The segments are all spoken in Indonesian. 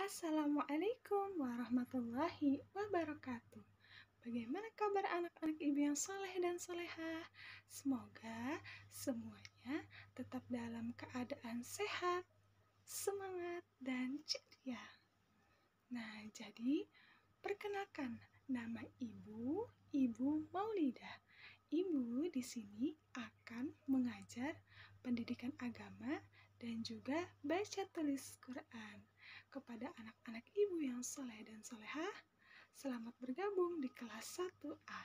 Assalamualaikum warahmatullahi wabarakatuh. Bagaimana kabar anak-anak ibu yang soleh dan solehah? Semoga semuanya tetap dalam keadaan sehat, semangat, dan ceria. Nah, jadi perkenalkan nama Ibu Maulidah. Ibu di sini akan mengajar pendidikan agama dan juga baca tulis Quran kepada anak-anak ibu yang soleh dan solehah. Selamat bergabung di kelas 1A.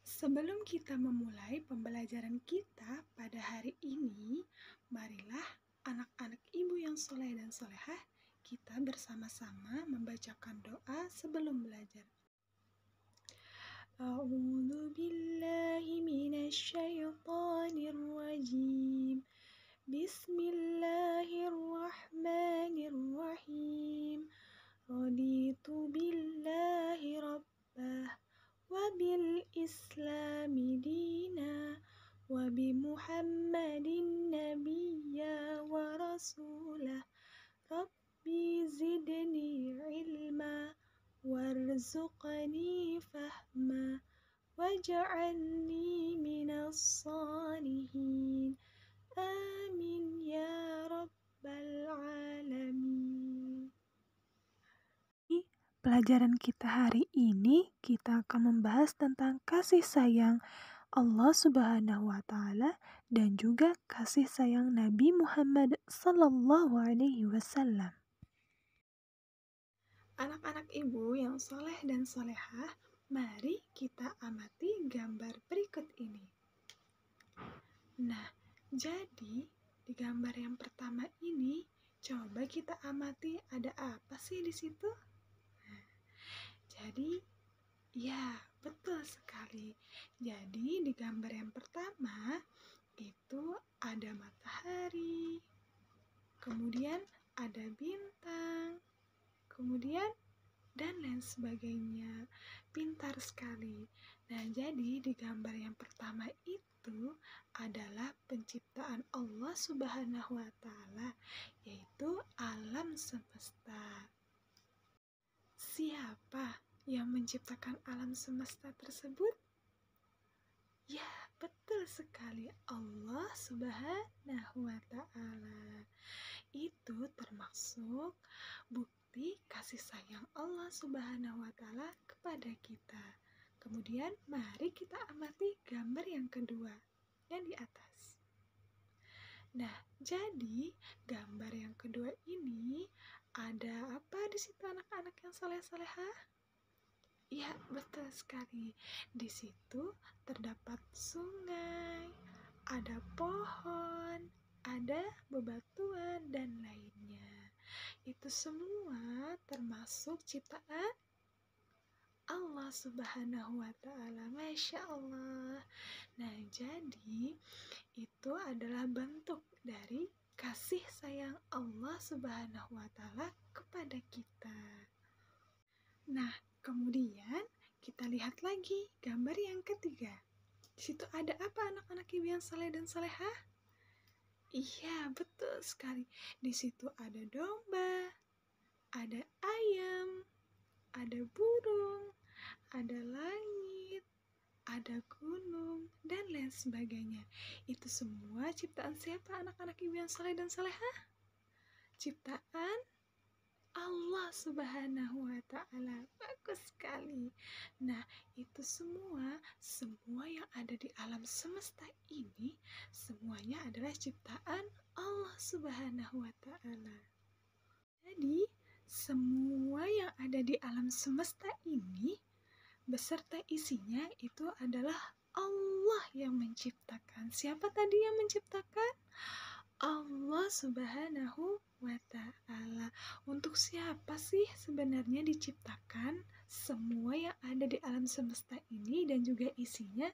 Sebelum kita memulai pembelajaran kita pada hari ini, marilah anak-anak ibu yang soleh dan solehah kita bersama-sama membacakan doa sebelum belajar. A'udzu billahi minasy syaithanir rajim. Bismillahirrahmanirrahim. Raditu billahi rabbah wa bil islami dina wa bi Muhammadin nabiyya wa rasulah. Rabbi zidni ilma warzuqni fahma waj'alni minas shalihin. Amin ya rabbal alamin. Pelajaran kita hari ini kita akan membahas tentang kasih sayang Allah Subhanahu wa taala dan juga kasih sayang Nabi Muhammad sallallahu alaihi wasallam. Anak-anak ibu yang soleh dan solehah, mari kita amati gambar berikut ini. Nah, jadi di gambar yang pertama ini, coba kita amati ada apa sih di situ? Nah, jadi, ya betul sekali. Jadi di gambar yang pertama itu ada matahari, kemudian ada bintang, kemudian dan lain sebagainya. Pintar sekali. Nah, jadi di gambar yang pertama itu adalah penciptaan Allah Subhanahu wa taala, yaitu alam semesta. Siapa yang menciptakan alam semesta tersebut? Ya, betul sekali, Allah Subhanahu wa taala. Itu termasuk bukti kasih sayang Allah Subhanahu wa taala kepada kita. Kemudian mari kita amati gambar yang kedua yang di atas. Nah, jadi gambar yang kedua ini ada apa di situ anak-anak yang soleh-solehah? Ya, betul sekali. Di situ terdapat sungai, ada pohon, ada bebatuan dan lainnya. Itu semua termasuk ciptaan Allah Subhanahu wa taala. Masya Allah. Nah, jadi itu adalah bentuk dari kasih sayang Allah Subhanahu wa taala kepada kita. Nah, kemudian kita lihat lagi gambar yang ketiga. Di situ ada apa anak-anak ibu yang saleh dan salehah? Iya, betul sekali. Di situ ada domba, ada ayam, ada burung, ada langit, ada gunung, dan lain sebagainya. Itu semua ciptaan siapa anak-anak ibu yang saleh dan salehah? Ciptaan Allah Subhanahu wa taala. Bagus sekali. Nah, itu semua yang ada di alam semesta ini semuanya adalah ciptaan Allah Subhanahu wa taala. Jadi, semua yang ada di alam semesta ini beserta isinya itu adalah Allah yang menciptakan. Siapa tadi yang menciptakan? Allah Subhanahu wa ta'ala. Untuk siapa sih sebenarnya diciptakan semua yang ada di alam semesta ini dan juga isinya?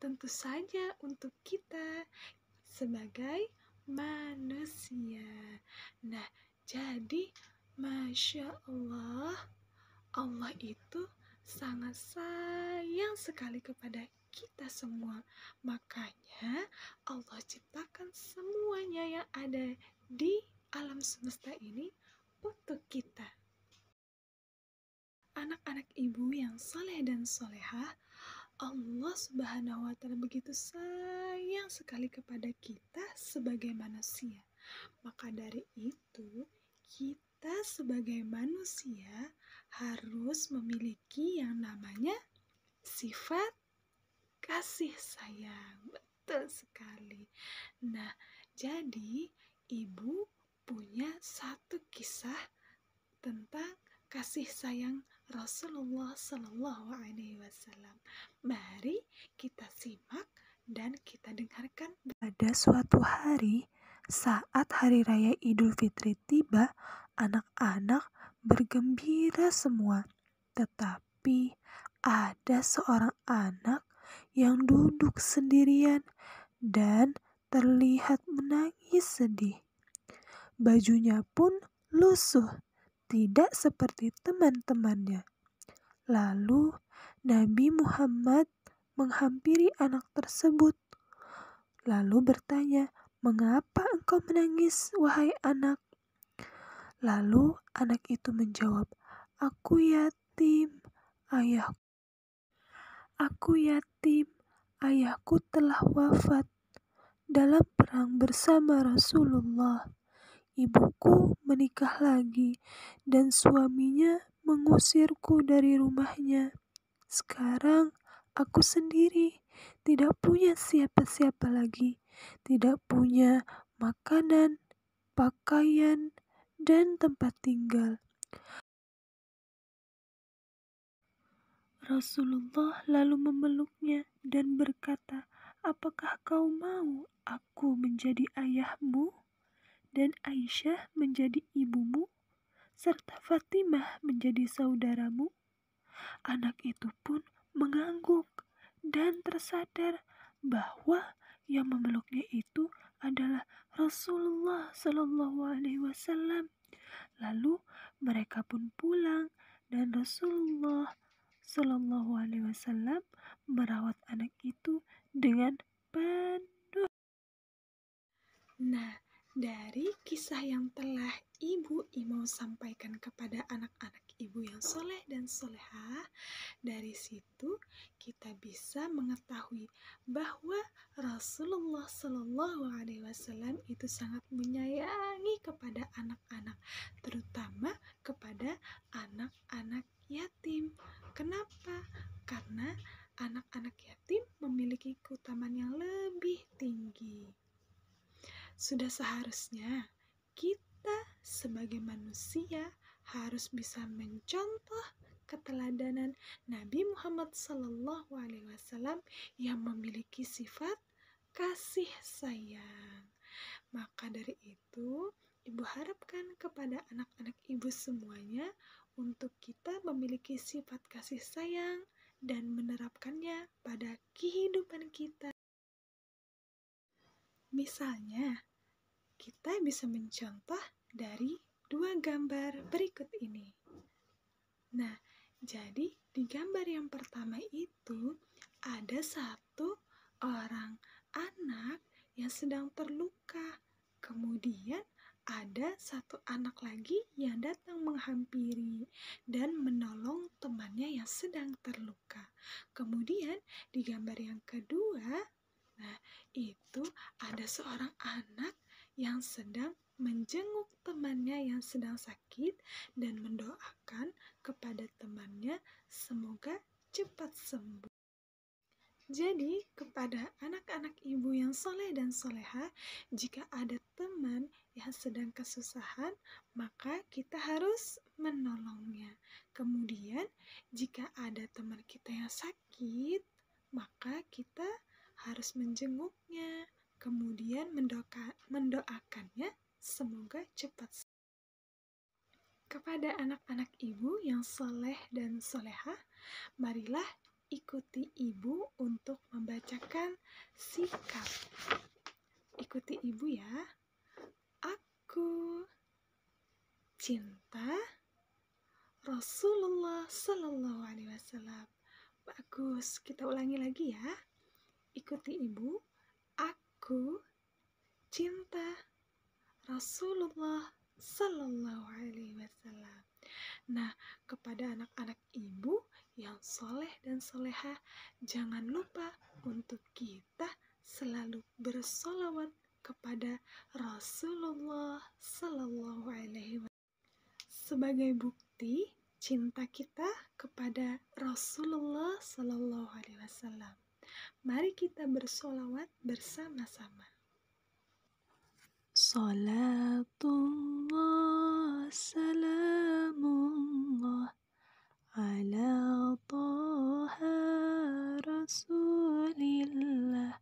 Tentu saja untuk kita sebagai manusia. Nah, jadi Masya Allah, Allah itu sangat sayang sekali kepada kita semua. Makanya Allah ciptakan semuanya yang ada di alam semesta ini untuk kita. Anak-anak ibu yang soleh dan solehah, Allah Subhanahu wa Ta'ala begitu sayang sekali kepada kita sebagai manusia. Maka dari itu, kita sebagai manusia harus memiliki yang namanya sifat kasih sayang. Betul sekali. Nah, jadi ibu punya satu kisah tentang kasih sayang Rasulullah Shallallahu Alaihi Wasallam. Mari kita simak dan kita dengarkan. Pada suatu hari, saat hari raya Idul Fitri tiba, anak-anak bergembira semua. Tetapi ada seorang anak yang duduk sendirian dan terlihat menangis sedih. Bajunya pun lusuh, tidak seperti teman-temannya. Lalu Nabi Muhammad menghampiri anak tersebut, lalu bertanya, "Mengapa engkau menangis, wahai anak?" Lalu anak itu menjawab, "Aku yatim, ayahku. Aku yatim, ayahku telah wafat dalam perang bersama Rasulullah. Ibuku menikah lagi dan suaminya mengusirku dari rumahnya. Sekarang aku sendiri, tidak punya siapa-siapa lagi, tidak punya makanan, pakaian, dan tempat tinggal." Rasulullah lalu memeluknya dan berkata, "Apakah kau mau aku menjadi ayahmu dan Aisyah menjadi ibumu, serta Fatimah menjadi saudaramu?" Anak itu pun mengangguk dan tersadar bahwa yang memeluknya itu adalah Rasulullah Shallallahu Alaihi Wasallam. Lalu mereka pun pulang dan Rasulullah Shallallahu Alaihi Wasallam merawat anak itu dengan penuh. Nah, dari kisah yang telah Ibu Imau sampaikan kepada anak-anak ibu yang soleh dan solehah, dari situ kita bisa mengetahui bahwa Rasulullah Shallallahu Alaihi Wasallam itu sangat menyayangi kepada anak-anak, terutama kepada anak-anak yatim. Kenapa? Karena anak-anak yatim memiliki keutamaan yang lebih tinggi. Sudah seharusnya kita sebagai manusia harus bisa mencontoh keteladanan Nabi Muhammad Sallallahu Alaihi Wasallam yang memiliki sifat kasih sayang. Maka dari itu, Ibu harapkan kepada anak-anak ibu semuanya untuk kita memiliki sifat kasih sayang dan menerapkannya pada kehidupan kita. Misalnya, kita bisa mencontoh dari dua gambar berikut ini. Nah, jadi di gambar yang pertama itu ada satu orang anak yang sedang terluka. Kemudian ada satu anak lagi yang datang menghampiri dan menolong temannya yang sedang terluka. Kemudian di gambar yang kedua, nah, itu ada seorang anak yang sedang menjenguk temannya yang sedang sakit dan mendoakan kepada temannya semoga cepat sembuh. Jadi, kepada anak-anak ibu yang soleh dan soleha, jika ada teman yang sedang kesusahan, maka kita harus menolongnya. Kemudian, jika ada teman kita yang sakit, maka kita harus menjenguknya, kemudian mendoakannya semoga cepat sembuh. Kepada anak-anak ibu yang soleh dan soleha, marilah ikuti ibu untuk membacakan sikap. Ikuti ibu ya. Aku cinta Rasulullah Sallallahu Alaihi Wasallam. Bagus, kita ulangi lagi ya. Ikuti ibu. Aku cinta Rasulullah Sallallahu Alaihi Nah, kepada anak-anak ibu yang soleh dan solehah, jangan lupa untuk kita selalu bersolawat kepada Rasulullah Sallallahu Alaihi Wasallam sebagai bukti cinta kita kepada Rasulullah Sallallahu Alaihi Wasallam. Mari kita bersolawat bersama-sama. Salatullah, salamullah, ala taha rasulillah.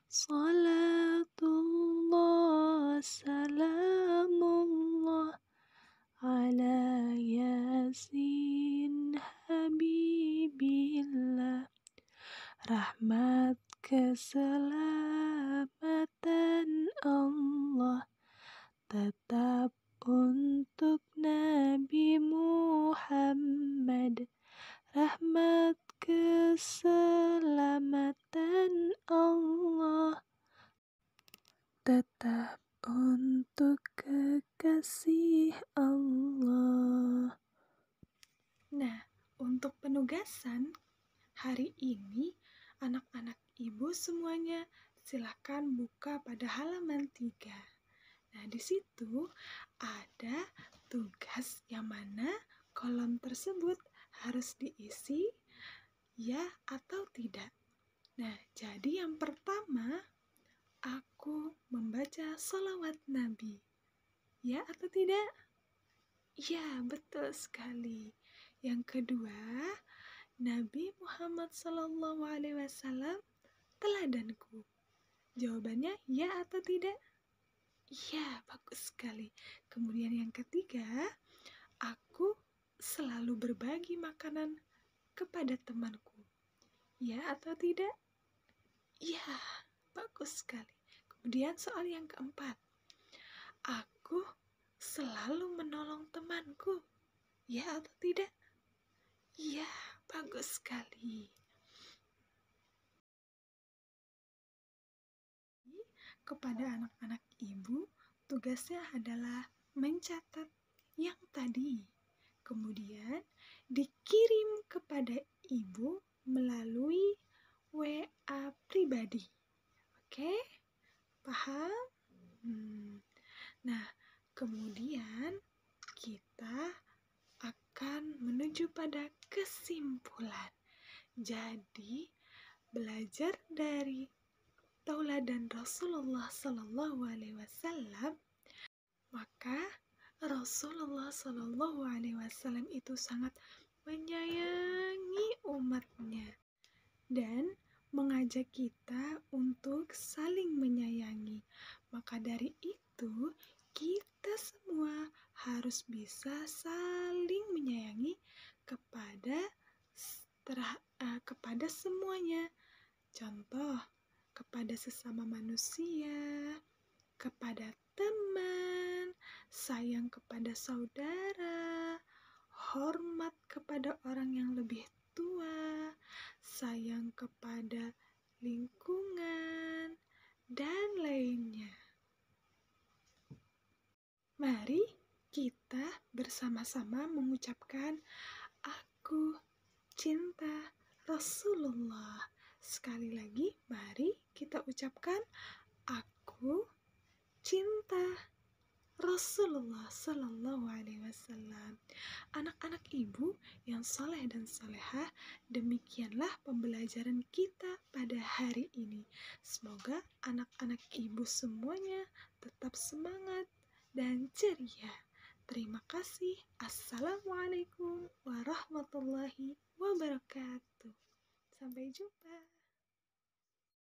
Salatullah, salamullah, ala yasin habibillah. Rahmat keselamatan Allah tetap untuk Nabi Muhammad. Rahmat keselamatan Allah tetap untuk kekasih Allah. Nah, untuk penugasan hari ini, anak-anak ibu semuanya silakan buka pada halaman 3. Nah, di situ ada tugas yang mana kolom tersebut harus diisi ya atau tidak. Nah, jadi yang pertama, aku membaca sholawat Nabi. Ya atau tidak? Ya, betul sekali. Yang kedua, Nabi Muhammad SAW teladanku. Jawabannya ya atau tidak? Ya, bagus sekali. Kemudian yang ketiga, aku selalu berbagi makanan kepada temanku. Ya atau tidak? Ya, bagus sekali. Kemudian soal yang keempat, aku selalu menolong temanku. Ya atau tidak? Ya, bagus sekali. Kepada anak-anak ibu, tugasnya adalah mencatat yang tadi. Kemudian dikirim kepada ibu melalui WA pribadi. Oke? Paham? Nah, kemudian kita akan menuju pada kesimpulan. Jadi, belajar dari tauladan Rasulullah Sallallahu Alaihi Wasallam, maka Rasulullah Sallallahu Alaihi Wasallam itu sangat menyayangi umatnya dan mengajak kita untuk saling menyayangi. Maka dari itu, kita semua harus bisa saling menyayangi kepada semuanya. Contoh, kepada sesama manusia, kepada teman, sayang kepada saudara, hormat kepada orang yang lebih tua, sayang kepada lingkungan, dan lainnya. Mari kita bersama-sama mengucapkan aku cinta Rasulullah. Sekali lagi, mari kita ucapkan aku cinta Rasulullah Sallallahu Alaihi Wasallam. Anak-anak ibu yang soleh dan solehah, demikianlah pembelajaran kita pada hari ini. Semoga anak-anak ibu semuanya tetap semangat dan ceria. Terima kasih. Assalamualaikum warahmatullahi wabarakatuh. Sampai jumpa.